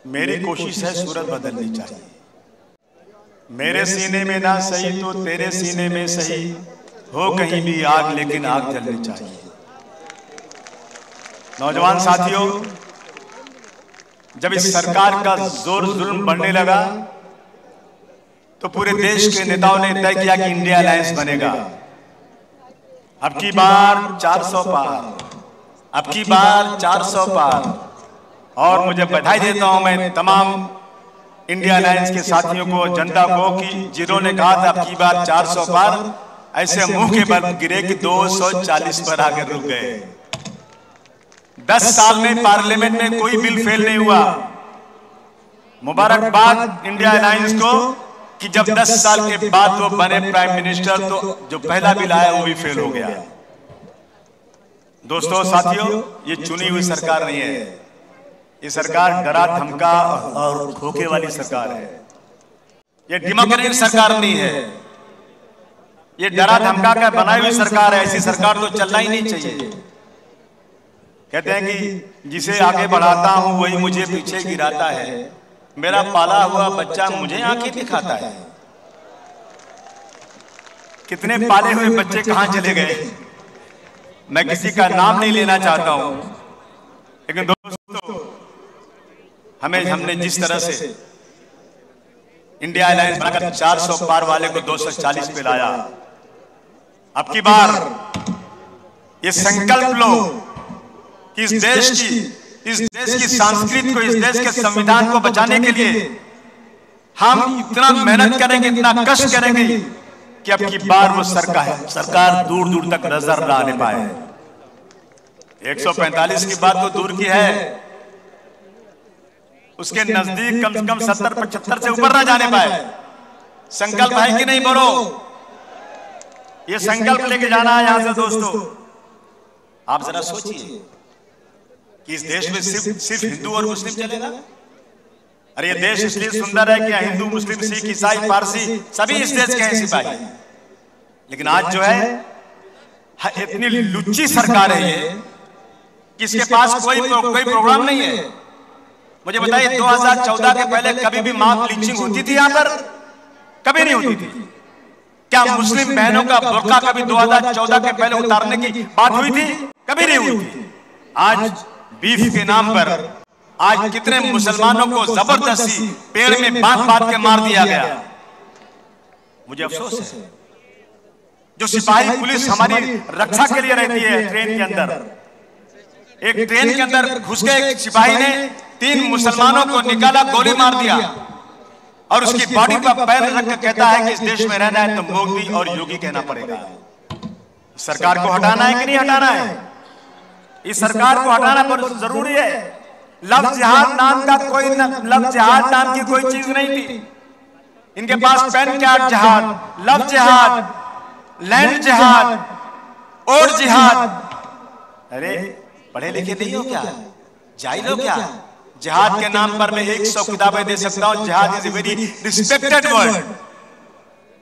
मेरी कोशिश है सूरत बदलनी चाहिए। मेरे सीने में ना सही तो तेरे सीने में सही हो कहीं भी आग, लेकिन आग जलनी चाहिए। नौजवान साथियों, जब इस सरकार का जोर जुल्म बढ़ने लगा तो पूरे देश के नेताओं ने तय किया कि इंडिया अलायंस बनेगा। अब की बार 400 पार, अब की बार 400 पार। और मुझे बधाई देता हूं मैं तमाम इंडिया अलायंस के साथियों को, जनता को, कि जिन्होंने कहा था अब की बार 400 पार, ऐसे मुंह के बल गिरे कि 240 पर आकर रुक गए। 10 साल में पार्लियामेंट में कोई बिल फेल नहीं हुआ। मुबारकबाद इंडिया अलायंस को कि जब 10 साल के बाद वो बने प्राइम मिनिस्टर तो जो पहला बिल आया वो भी फेल हो गया। दोस्तों साथियों, ये चुनी हुई सरकार नहीं है, ये सरकार डरा धमका और धोखे वाली सरकार है। ये डेमोक्रेटिक सरकार नहीं है, ये डरा धमका कर बनाई हुई सरकार है। ऐसी सरकार तो चलना ही नहीं चाहिए। कहते हैं कि जिसे आगे बढ़ाता हूं वही मुझे पीछे गिराता है, मेरा पाला हुआ बच्चा मुझे आंखें दिखाता है। कितने पाले हुए बच्चे कहां चले गए, मैं किसी का नाम नहीं लेना चाहता हूं, लेकिन दोस्तों हमने जिस तरह से इंडिया अलायंस बनाकर 400 पार वाले को 240 पे लाया, अब की बार ये संकल्प लो कि इस देश की संस्कृति को, इस देश के संविधान को बचाने के लिए हम इतना मेहनत करेंगे, इतना कष्ट करेंगे कि अब की बार वो सरकार दूर दूर तक नजर न आने पाए। 145 की बात तो दूर की है, उसके नजदीक कम से कम 70-75 से ऊपर ना जाने पाए। संकल्प है कि नहीं बोलो? ये संकल्प लेके जाना है यहां से। दोस्तों आप जरा सोचिए कि इस देश में सिर्फ हिंदू और मुस्लिम चलेगा? अरे ये देश इसलिए सुंदर है कि हिंदू, मुस्लिम, सिख, ईसाई, पारसी सभी इस देश के हैं सिपाही। लेकिन आज जो है इतनी लुच्ची सरकार है ये कि इसके पास कोई प्रोग्राम नहीं है। मुझे बताइए 2014 के पहले कभी भी मॉब लिंचिंग होती थी? यहां पर कभी नहीं होती थी। क्या मुस्लिम बहनों का बुर्का कभी 2014 के पहले उतारने की बात हुई थी? कभी नहीं हुई थी। आज बीफ के नाम पर आज कितने मुसलमानों को जबरदस्ती पेड़ में बांध के मार दिया गया। मुझे अफसोस है, जो सिपाही पुलिस हमारी रक्षा के लिए रहती है ट्रेन के अंदर, एक ट्रेन के अंदर घुस के एक सिपाही ने 3 मुसलमानों को निकाला, गोली मार दिया और उसकी बॉडी पर पैर रख कर कहता है कि इस देश में रहना है तो मोदी और योगी कहना पड़ेगा। सरकार को हटाना है कि नहीं हटाना है? इस सरकार को हटाना बहुत जरूरी है। लफ्ज जिहाद नाम की कोई चीज नहीं थी इनके पास। पेन कार्ड जिहाद, लफ्ज जिहाद, लैंड जिहाद और जिहाद। अरे पढ़े लिखे नहीं हो क्या? जाहिल हो क्या? जिहाद के नाम पर मैं 100 किताबें दे सकता हूं। जिहाद is a very respected word,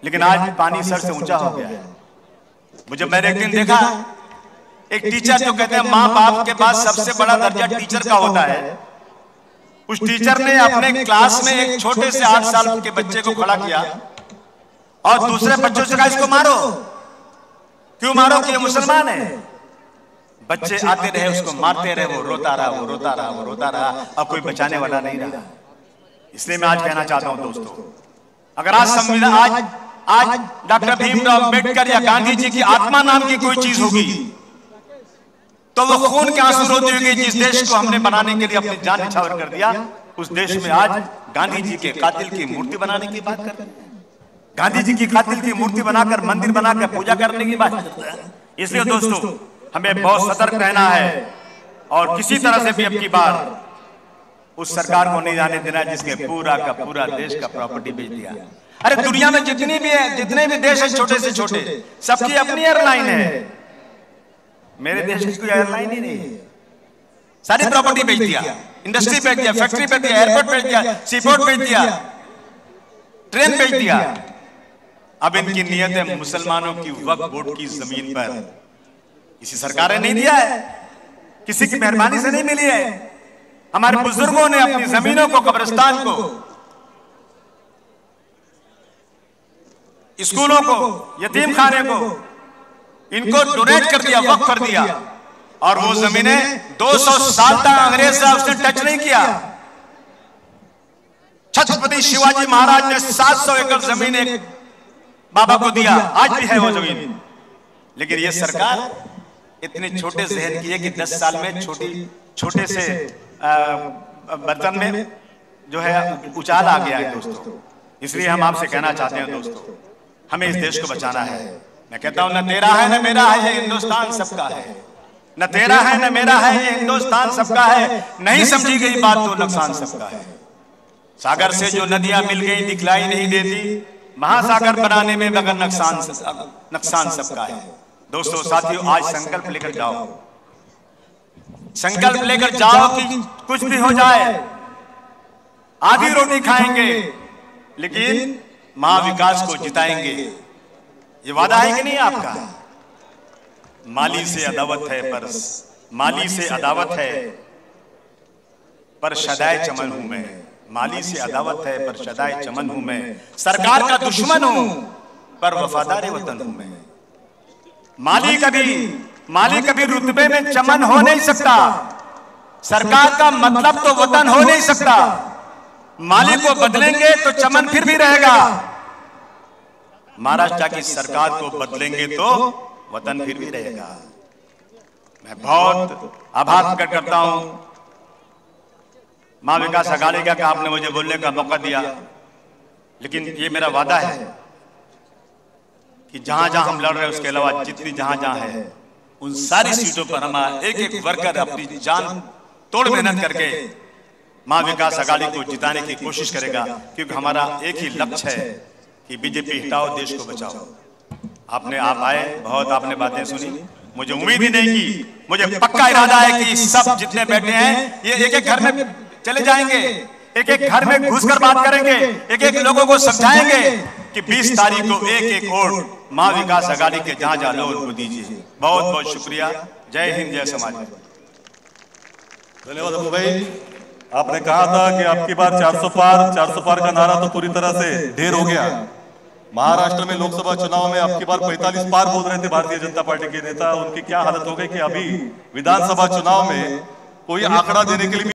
लेकिन आज पानी सर से ऊंचा हो गया है। मैंने एक दिन देखा एक टीचर जो कहते हैं माँ बाप के पास सबसे बड़ा दर्जा टीचर का होता है, उस टीचर ने अपने क्लास में एक छोटे से 8 साल के बच्चे को खड़ा किया और दूसरे बच्चों से कहा इसको मारो। क्यों मारो? कि ये मुसलमान है। बच्चे आते रहे, उसको मारते रहे, वो रोता रहा, अब कोई बचाने वाला नहीं रहा। इसलिए मैं आज कहना चाहता हूं दोस्तों, अगर आज संविधान, आज डॉक्टर भीमराव अंबेडकर या गांधी जी की आत्मा नाम की कोई चीज होगी तो वो खून के आंसू रोती होगी। जिस देश को हमने बनाने के लिए अपनी जान न्यौछावर कर दिया, उस देश में आज गांधी जी के कातिल की मूर्ति बनाने की बात करते हैं। गांधी जी की कातिल की मूर्ति बनाकर, मंदिर बनाकर पूजा करने की बात करते हैं। इसलिए दोस्तों हमें बहुत सतर्क रहना है और किसी तरह से भी अब की बार उस सरकार को नहीं जाने देना जिसके पूरा का पूरा देश का प्रॉपर्टी बेच दिया। अरे दुनिया में जितने भी देश है, छोटे से छोटे, सबकी अपनी एयरलाइन है। मेरे देश की कोई एयरलाइन ही नहीं है। सारी प्रॉपर्टी बेच दिया, इंडस्ट्री बेच दिया, फैक्ट्री बेच दिया, एयरपोर्ट बेच दिया, सीपोर्ट बेच दिया, ट्रेन बेच दिया। अब इनकी नियत है मुसलमानों की वक्फ बोर्ड की जमीन पर। किसी सरकार ने नहीं दिया है, किसी की मेहरबानी से नहीं मिली है। हमारे बुजुर्गों ने अपनी जमीनों को, कब्रिस्तान को, स्कूलों को, यतीम खाने को, इनको डोनेट कर दिया, वक्फ कर दिया। और वो जमीनें 200 साल तक अंग्रेज साहब उसने टच नहीं किया। छत्रपति शिवाजी महाराज ने 700 एकड़ जमीन बाबा को दिया, आज भी है वो जमीन। लेकिन ये सरकार इतने छोटे जहन की है कि 10 साल में छोटे से बर्तन में जो है उछाल आ गया है दोस्तों। इसलिए हम आपसे कहना चाहते हैं दोस्तों, हमें इस देश को बचाना है। मैं कहता हूं, न तेरा है न मेरा है, ये हिंदुस्तान सबका है। न तेरा है न मेरा है, ये हिंदुस्तान सबका है। नहीं समझी गई बात तो नुकसान सबका है। सागर से जो नदियां मिल गई दिखलाई नहीं देती, महासागर बनाने में मगर नुकसान सबका है। दोस्तों साथियों, आज संकल्प लेकर जाओ, संकल्प लेकर जाओ कि कुछ भी हो जाए, आधी रोटी खाएंगे लेकिन महाविकास को जिताएंगे। ये वादा है कि नहीं आपका? माली से अदावत है पर माली से अदावत है पर शदाए चमन हूं मैं। माली से अदावत है पर शदाए चमन हूं मैं। सरकार का दुश्मन हूं पर वफादार वतन हूं मैं। माली कभी रुतबे में चमन हो नहीं सकता। सरकार का मतलब तो वतन हो नहीं सकता। माली को बदलेंगे तो चमन फिर भी रहेगा। महाराष्ट्र की सरकार को बदलेंगे तो वतन फिर भी रहेगा। मैं बहुत आभार प्रकट करता हूं मां विकास अघाड़ी का, आपने मुझे बोलने का मौका दिया। लेकिन ये मेरा वादा है कि जहां जहां हम लड़ रहे हैं उसके अलावा जितनी जहां है उन सारी सीटों पर हमारा एक एक वर्कर अपनी जान तोड़ मेहनत करके मां विकास अघाड़ी को जिताने की कोशिश करेगा। क्योंकि हमारा एक ही लक्ष्य है कि बीजेपी हटाओ, देश को बचाओ। आप आए, बहुत आपने बातें सुनी, मुझे उम्मीद ही नहीं की। मुझे पक्का इरादा है कि सब जितने बैठे हैं ये एक एक घर में चले जाएंगे, एक एक घर में घुसकर बात करेंगे, एक एक लोगों को समझाएंगे कि 20 तारीख को एक एक वोट मां विकास अघाड़ी के जहां जहां लोग उनको दीजिए। बहुत बहुत शुक्रिया। जय हिंद, जय समाज। धन्यवाद अबू भाई। आपने कहा था कि आपकी बार 400 पार का नारा तो पूरी तरह से ढेर हो गया। महाराष्ट्र में लोकसभा चुनाव में आपकी बार 45 पार बोल रहे थे भारतीय जनता पार्टी के नेता। उनकी क्या हालत हो गई कि अभी विधानसभा चुनाव में कोई आंकड़ा देने के लिए